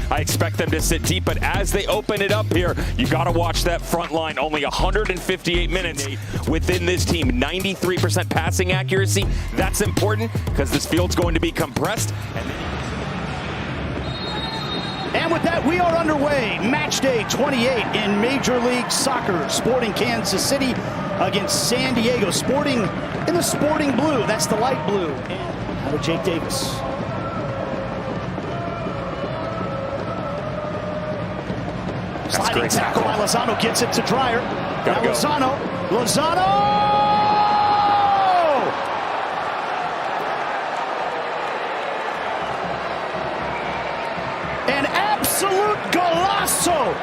I expect them to sit deep, but as they open it up here, you got to watch that front line. Only 158 minutes within this team, 93% passing accuracy. That's important because this field's going to be compressed. And with that, we are underway. Match day 28 in Major League Soccer. Sporting Kansas City against San Diego. Sporting in the sporting blue. That's the light blue. And out of Jake Davis. Sliding tackle by Lozano. Gets it to Dreyer. Now Lozano. Lozano! An absolute golazo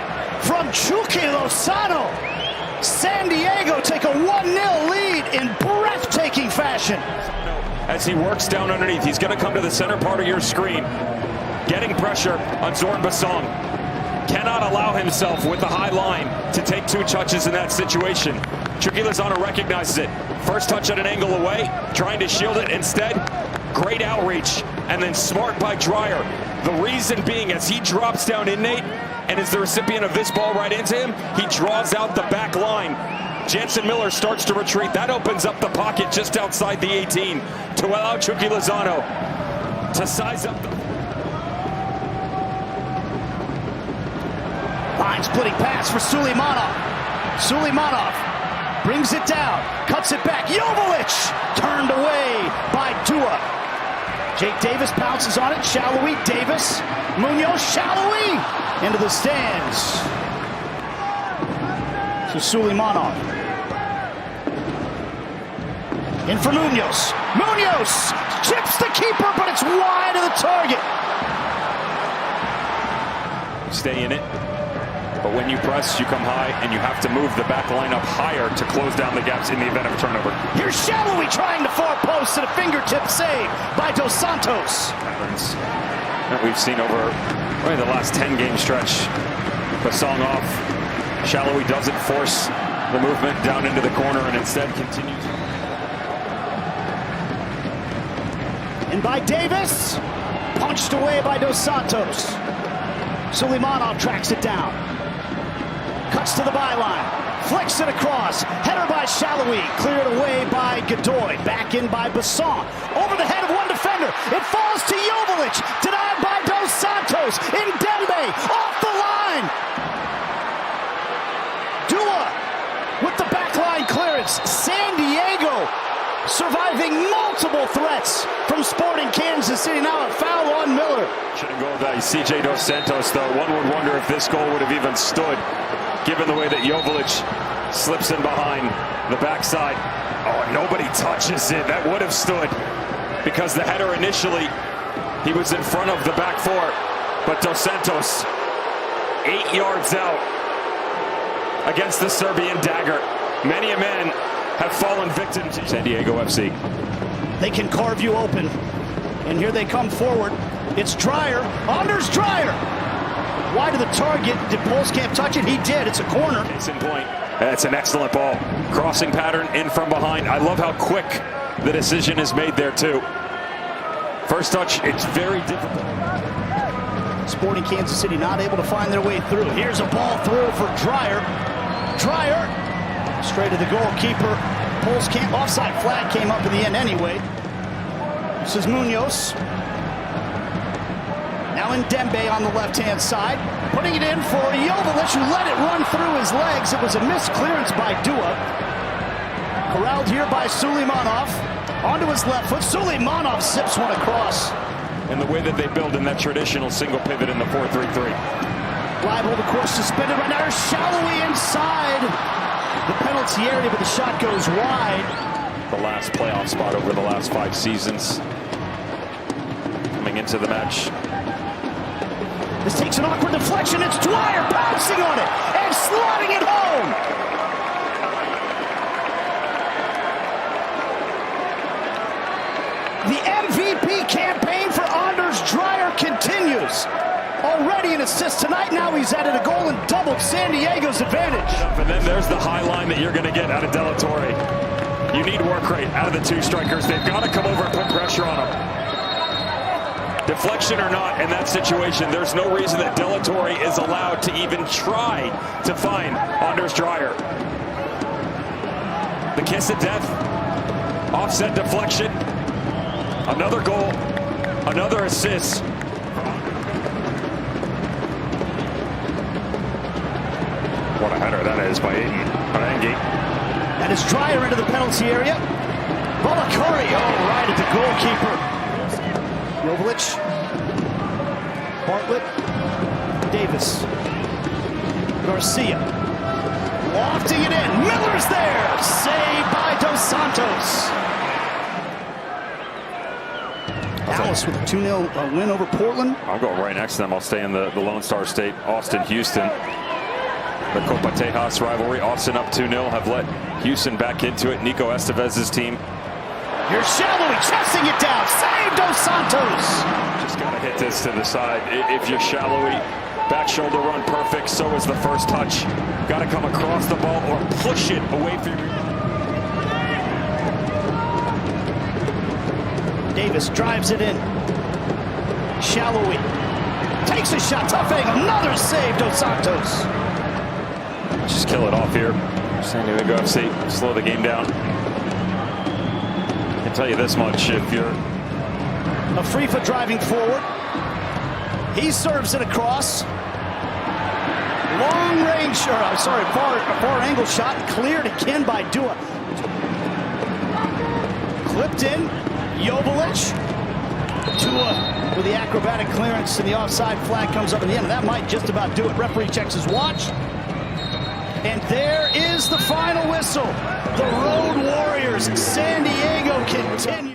from Chucky Lozano. San Diego take a 1-0 lead in breathtaking fashion. As he works down underneath, he's going to come to the center part of your screen. Getting pressure on Zorn Basong. Cannot allow himself with the high line to take 2 touches in that situation. Chucky Lozano recognizes it. First touch at an angle away, trying to shield it. Instead, great outreach, and then smart by Dreyer. The reason being, as he drops down in Nate and is the recipient of this ball right into him, he draws out the back line. Jansen Miller starts to retreat. That opens up the pocket just outside the 18 to allow Chucky Lozano to size up the... Line splitting pass for Suleimanov. Suleimanov brings it down, cuts it back. Jovic turned away by Dua. Jake Davis pounces on it. Shallowy, Davis, Munoz, Shallowy into the stands. To Suleimanov. In for Munoz. Munoz chips the keeper, but it's wide of the target. Stay in it. But when you press, you come high, and you have to move the back line up higher to close down the gaps in the event of a turnover. Here's Shallowy trying to far post and a fingertip save by Dos Santos. Patterns that we've seen over really the last 10-game stretch. Basong off. Shallowy doesn't force the movement down into the corner and instead continues. And by Davis, punched away by Dos Santos. Suleimanov tracks it down. Cuts to the byline, flicks it across, header by Shallowy, cleared away by Godoy, back in by Basong, over the head of one defender, it falls to Jovic, denied by Dos Santos, Ndembe, off the line! Dua with the backline clearance, San Diego surviving multiple threats from Sporting Kansas City, now a foul on Miller. Shouldn't go by CJ Dos Santos, though. One would wonder if this goal would have even stood, given the way that Jovic slips in behind the backside. Oh, nobody touches it. That would have stood, because the header initially, he was in front of the back 4, but Dos Santos 8 yards out against the Serbian dagger. Many a man have fallen victim to San Diego FC. They can carve you open, and here they come forward. It's Dreyer, Anders Dreyer. Wide of the target. Did Polskamp touch it? He did. It's a corner. Case in point. That's an excellent ball. Crossing pattern in from behind. I love how quick the decision is made there, too. First touch, it's very difficult. Sporting Kansas City not able to find their way through. Here's a ball through for Dreyer. Dreyer straight to the goalkeeper. Polskamp offside flag came up in the end anyway. This is Munoz. Now Ndembe on the left-hand side. Putting it in for Jovic, who let it run through his legs. It was a missed clearance by Dua. Corralled here by Suleimanov. Onto his left foot. Suleimanov zips one across. And the way that they build in that traditional single pivot in the 4-3-3. Liable, of course, suspended right now. There's Shallowy inside the penalty area, but the shot goes wide. The last playoff spot over the last 5 seasons. Coming into the match. This takes an awkward deflection. It's Dreyer bouncing on it and slotting it home. The MVP campaign for Anders Dreyer continues. Already an assist tonight. Now he's added a goal and doubled San Diego's advantage. And then there's the high line that you're going to get out of De La Torre. You need work rate out of the 2 strikers. They've got to come over and put pressure on him. Deflection or not, in that situation, there's no reason that De La Torre is allowed to even try to find Anders Dreyer. The kiss of death, offset deflection, another goal, another assist. What a header that is by Hirving. And it's Dreyer into the penalty area. Balakari, oh, right at the goalkeeper. Jovic, Bartlett, Davis, Garcia, lofting it in. Miller's there, saved by Dos Santos. Dallas with a 2-0 win over Portland. I'll go right next to them. I'll stay in the Lone Star State, Austin, Houston. The Copa Tejas rivalry, Austin up 2-0, have let Houston back into it. Nico Estevez's team. Here's Shallowy chesting it down. Save Dos Santos. Just got to hit this to the side. If you're Shallowy, back shoulder run perfect. So is the first touch. Got to come across the ball or push it away from you. Davis drives it in. Shallowy takes a shot. Tough angle. Another save, Dos Santos. Just kill it off here. San Diego FC, slow the game down. I can tell you this much, if you're Afrifa driving forward, he serves it across. Long range, far angle shot, cleared again by Dua. Clipped in, Jovic. Dua with the acrobatic clearance, and the offside flag comes up in the end. That might just about do it. Referee checks his watch. And there is the final whistle. The Road Warriors, San Diego, continue.